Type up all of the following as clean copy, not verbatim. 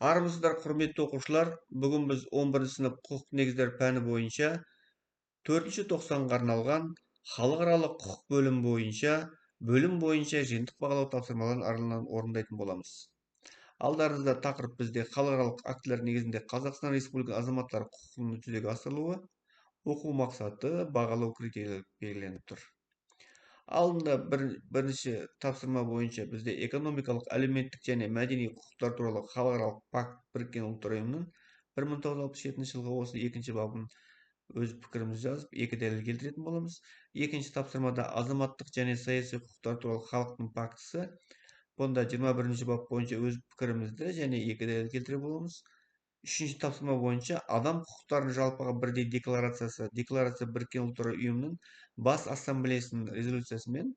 Армысыздар, құрметті оқушылар. Бүгін біз 11 сынып құқық негіздері пәні бойынша 4-ші тоқсанға арналған халықаралық құқық бөлім бойынша жиынтық бағалау тапсырмаларын арналарын орындайтын боламыз. Алдарыңызда тақырып бізде халықаралық актілер негізінде Қазақстан Республика азаматтары құқығының жүзеге асырылуы, оқу мақсаты, бағалау критериялары белгіленіп тұр. Алдында бірінші тапсырма бойынша бізде экономикалық, әлеуметтік және мәдени құқықтар туралы халықаралық пакт біріккен ұлттар ұйымының 1967 жылғы осы екінші бабын өз пікірімізді жазып, екі дәлел келтіретін боламыз. Екінші тапсырмада азаматтық және саяси құқықтар туралы халықтың пактісі. Бұнда 21-ші бап бойынша өз пікірімізді және екі дәлел келтіре боламыз. Үшінші тапсырма бойынша адам құқықтарының жалпыға бірдей декларациясы, декларация біріккен ұлттар ұйымының бас ассамблеясының резолюциясымен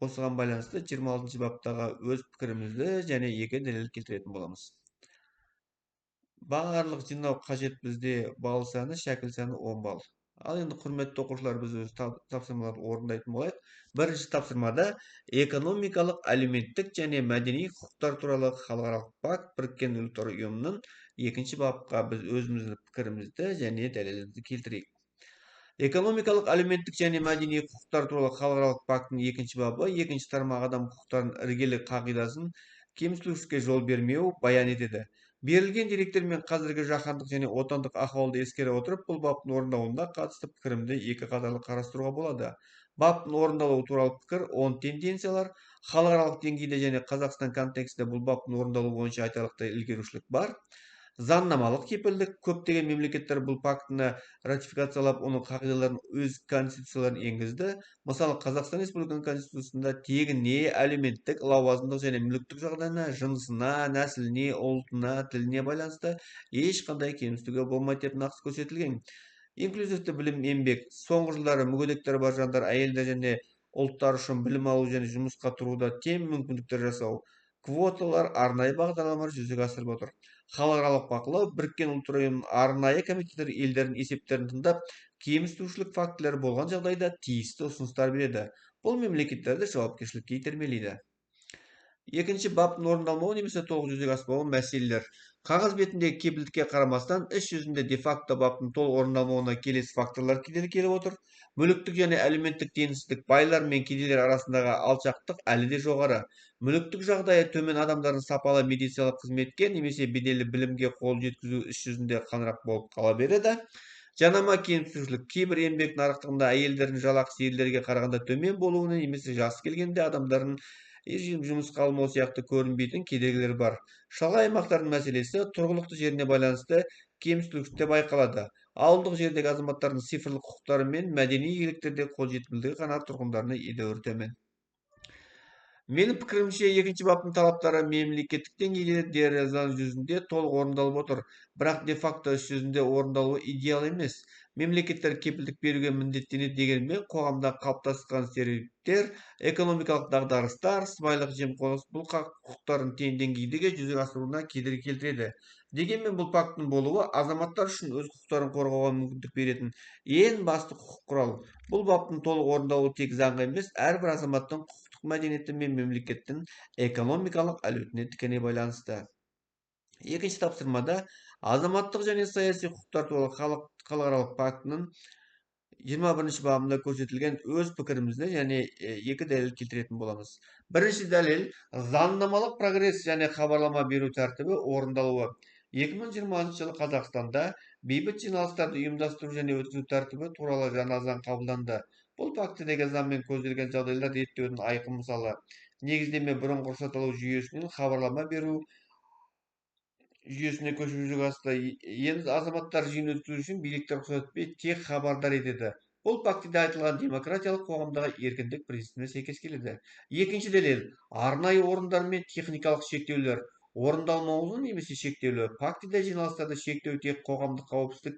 осыған байланысты 26-ші баптағы өз пікірімізді және екі дәлел келтіретін боламыз. Барлық жинау қажет бізде балл саны, шәкіл саны 10 балл. Ал енді құрметті оқушылар, біз өз тапсырмаларды орындайтын болайық. Бірінші тапсырмада экономикалық, әлеуметтік және мәдени құқықтар туралы халықаралық пакт біріккен ұлттар ұйымының екінші бапқа біз өзіміздің пікірімізді және дәлелімізді келтірейік. Экономикалық, әлеуметтік және мәдени құқықтар туралы халықаралық пакттың екінші бабы екінші тармақ адам құқықтарының іргелі қағидасын кемсітушілікке жол бермеу баян етеді. Берілген деректер мен қазіргі жаһандық және отандық ахуалды ескере отырып, бұл баптың орындалуына қатысты пікірімді екі қатарлы қарастыруға болады. Баптың орындалуы туралы пікір 10 тенденциялар. Халықаралық деңгейде және Қазақстан контекстінде бұл баптың орындалуы бойынша айтарлықтай ілгерушілік бар. Заңнамалық кепілдік. Көптеген мемлекеттер бұл пактіні ратификациялап, оның қағидаларын өз конституцияларын енгізді. Мысалы, Қазақстан Республикасының конституциясында тегін не әлеуметтік, лауазымдық және мүліктік жағдайына, жынысына, нәсіліне, ұлтына, тіліне байланысты ешқандай кемсітуге болмайды деп нақты көрсетілген. Инклюзивті білім, еңбек. Соңғы жылдары мүгедектері бар жандар, әйелдер және ұлттар үшін білім алу және жұмысқа тұруда тең мүмкіндіктер жасау. Квоталар, арнайы бағдарламалар жүзеге асырып отыр. Халықаралық бақылау. Біріккен ұлттар ұйымының арнайы комитеттері елдердің есептерін тыңдап, кемсітушілік фактілері болған жағдайда тиісті ұсыныстар береді. Бұл мемлекеттерді жауапкершілікке итермелейді. Екінші баптың орындалмауы немесе толық жүзеге аспауы мәселелер. Қағаз бетіндегі кепілдікке қарамастан, іс жүзінде де-факто баптың толық орындалмауына келесі факторлар кедергі келіп отыр. Мүліктік және әлеуметтік теңсіздік. Байлар мен кедейлер арасындағы алшақтық әлі де жоғары. Мүліктік жағдайы төмен адамдардың сапалы медициналық қызметке немесе беделді білімге қол жеткізу іс жүзінде қанырақ болып қала береді. Жанама кемсітушілік. Кейбір еңбек нарықтығында әйелдердің жалақысы ерлерге қарағанда төмен болуына немесе жасы келгенде адамдардың жұмысқа алмау сияқты көрінбейтін кедергілер бар. Шалғай аймақтардың мәселесі тұрғылықты жеріне байланысты кемсітушілікте байқалады. Ауылдық жердегі азаматтардың цифрлық құқықтары мен мәдени игіліктерде қолжетімділігі ғана тұрғындарына едәуір төмен. Менің пікірімше, екінші баптың талаптары мемлекеттік деңгейде заң жүзінде толық орындалып отыр, бірақ де-факто іс жүзінде орындалуы идеал емес. Мемлекеттер кепілдік беруге міндеттенеді дегенмен, қоғамда қалыптасқан стереотиптер, экономикалық дағдарыстар, сыбайлық жемқорлық бұл құқықтардың тең деңгейдегі жүзеге асыруына кедергі келтіреді. Дегенмен, бұл пакттың болуы азаматтар үшін өз құқықтарын қорғауға мүмкіндік беретін ең басты құқық құрал. Бұл баптың толық орындалуы тек заңға емес, әрбір азаматтың құқықтық мәдениеті мен мемлекеттің экономикалық әлеуетіне тікелей байланысты. Екінші тапсырмада азаматтық және саяси құқықтар туралы халықаралық пактінің 21-ші бабында көрсетілген өз пікірімізді және екі дәлел келтіретін боламыз. Бірінші дәлел заңнамалық прогресс және хабарлама беру тәртібі орындалуы. 2020 жылы Қазақстанда бейбіт жиналыстарды ұйымдастыру және өткізу тәртібі туралы жаңа заң қабылданды. Бұл фактідегі заңмен көзделген жағдайлар реттеудің айқын мысалы. Негіздеме бұрынғы рұқсат алу жүйесінен хабарлама беру жүйесіне көшу жүзеге асты. Енді азаматтар жиын өткізу үшін биліктер рұқсат етпей, тек хабардар етеді. Бұл фактіде айтылған демократиялық қоғамдағы еркіндік принципіне сәйкес келеді. Екінші дәлел арнайы орындар мен техникалық шектеулер. Орындалмауы немесе шектеулі. Фактіде жиналыстарды шектеу тек қоғамдық қауіпсіздік,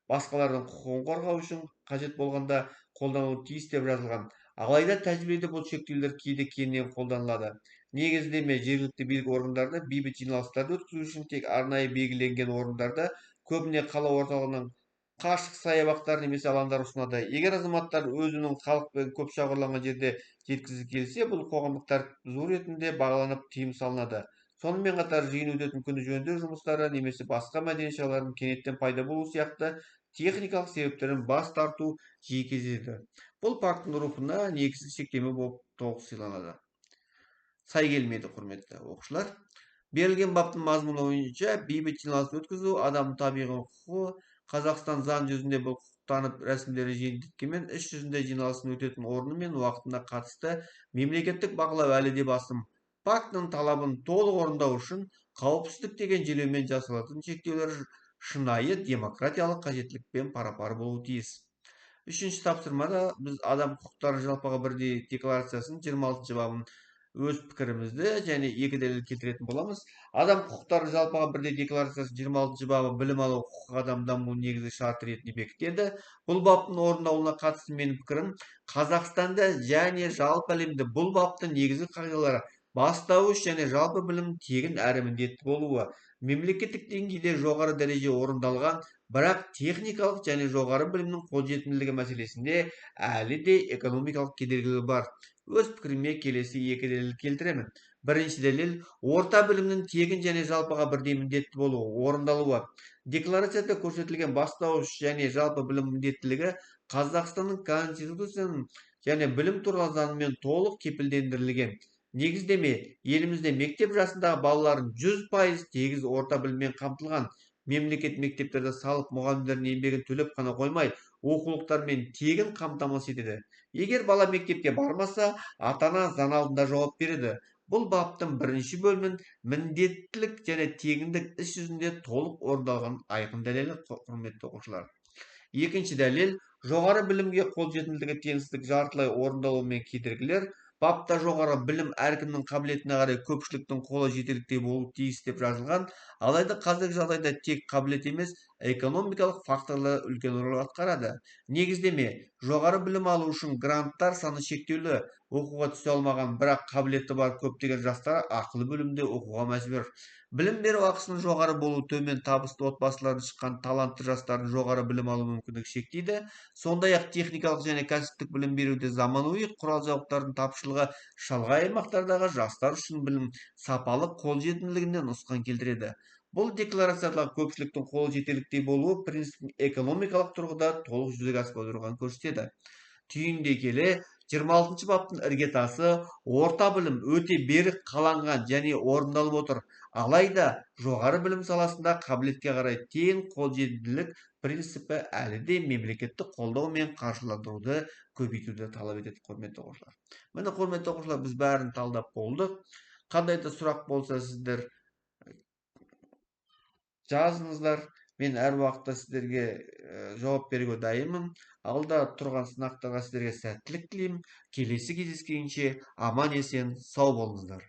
басқалардың құқығын қорғау үшін қажет болғанда қолданылуы тиіс деп жазылған. Алайда тәжірибеде бұл шектеулер кейде кеңінен қолданылады. Негіздеме жергілікті билік органдарында бейбіт жиналыстарды өткізу үшін тек арнайы белгіленген орындарда, көбіне қала орталығының қашық саябақтар немесе алаңдар ұсынады. Егер азаматтар өзінің халықпен көп шоғырланған жерде жеткізгісі келсе, бұл қоғамдық тәртіп бұзу ретінде бағаланып тыйым салынады. Сонымен қатар жиын өтетін күні жөндеу жұмыстары немесе басқа мәдени шаралардың кенеттен пайда болуы сияқты техникалық себептерден бас тарту жиі кездеседі. Бұл пактың рухына негізсіз шектеме болып толық сай келмейді, құрметті оқушылар. Берілген баптың мазмұны бойынша бейбіт жиналыс өткізу адамның табиғи құқығы. Қазақстан заң жүзінде бұл құқықтанып рәсімдері жеңілдеткенмен іс жүзінде жиналыстың өтетін орны мен уақытына қатысты мемлекеттік бақылау әлі де басым. Пактының талабын толық орындау үшін қауіпсіздік деген желеумен жасалатын шектеулер шынайы демократиялық қажеттілікпен пара-пар болуы тиіс. Үшінші тапсырмада біз адам құқықтары жалпыға бірдей декларациясының 26 бабын өз пікірімізді және екі дәлел келтіретін боламыз. Адам құқықтары жалпыға бірдей декларациясының 26 бабы білім алу құқығы адам дамуының негізгі шарты ретінде бекітеді. Бұл баптың орындалуына қатысты менің пікірім, Қазақстанда және жалпы әлемде бұл баптың негізгі қағидалары бастауыш және жалпы білім тегін әрі міндетті болуы, мемлекеттік деңгейде жоғары дәреже орындалған, бірақ техникалық және жоғары білімнің қолжетімділігі мәселесінде әлі де экономикалық кедергілер бар. Өз пікіріме келесі екі дәлел келтіремін. Бірінші дәлел орта білімнің тегін және жалпыға бірдей міндетті болуы, орындалуы. Декларацияда көрсетілген бастауыш және жалпы білім міндеттілігі Қазақстанның Конституциясының және білім туралы заңымен толық кепілдендірілген. Негіздеме, елімізде мектеп жасындағы балалардың 100% тегіз орта біліммен қамтылған. Мемлекет мектептерде салық мұғалімдердің еңбегін төлеп қана қоймай, оқулықтармен тегін қамтамасыз етеді. Егер бала мектепке бармаса, ата-ана заң алдында жауап береді. Бұл баптың бірінші бөлімін міндеттілік және тегіндік іс жүзінде толық орындалған айқын дәлелі, құрметті оқушылар. Екінші дәлел жоғары білімге қолжетімділігі теңсіздік жартылай орындалуымен кедергілер. Бапта жоғары білім әркімнің қабілетіне қарай көпшіліктің қолы жетерліктей болуы тиіс деп жазылған. Алайда қазіргі жағдайда тек қабілет емес, экономикалық факторлар үлкен рөл атқарады. Негіздеме, жоғары білім алу үшін гранттар саны шектеулі, оқуға түсе алмаған, бірақ қабілеті бар көптеген жастар ақылы бөлімде оқуға мәжбүр. Білім беру ақысының жоғары болуы төмен табысты отбасылардан шыққан талантты жастардың жоғары білім алу мүмкіндігі шектейді. Сондай-ақ техникалық және кәсіптік білім беруде заманауи құрал-жабдықтардың тапшылығы шалғай аймақтардағы жастар үшін білім сапалы қолжетімділігіне нұқсан келтіреді. Бұл декларациядағы көпшіліктің қолы жетерліктей болуы принципін экономикалық тұрғыда толық жүзеге аспай отырғанын көрсетеді. Түйінде келе, 26 баптың іргетасы орта білім өте берік қаланған және орындалып отыр. Алайда жоғары білім саласында қабілетке қарай тең қолжетімділік принципі әлі де мемлекеттік қолдау мен қаржыландыруды көбейтуді талап етеді, құрметті оқушылар. Міне, құрметті оқушылар, біз бәрін талдап болдық. Қандай да сұрақ болса, сіздер жазыңыздар. Мен әр уақытта сіздерге жауап беруге дайынмын. Алда тұрған сынақтарға сіздерге сәттілік тілеймін. Келесі кездескенше аман есен сау болыңыздар.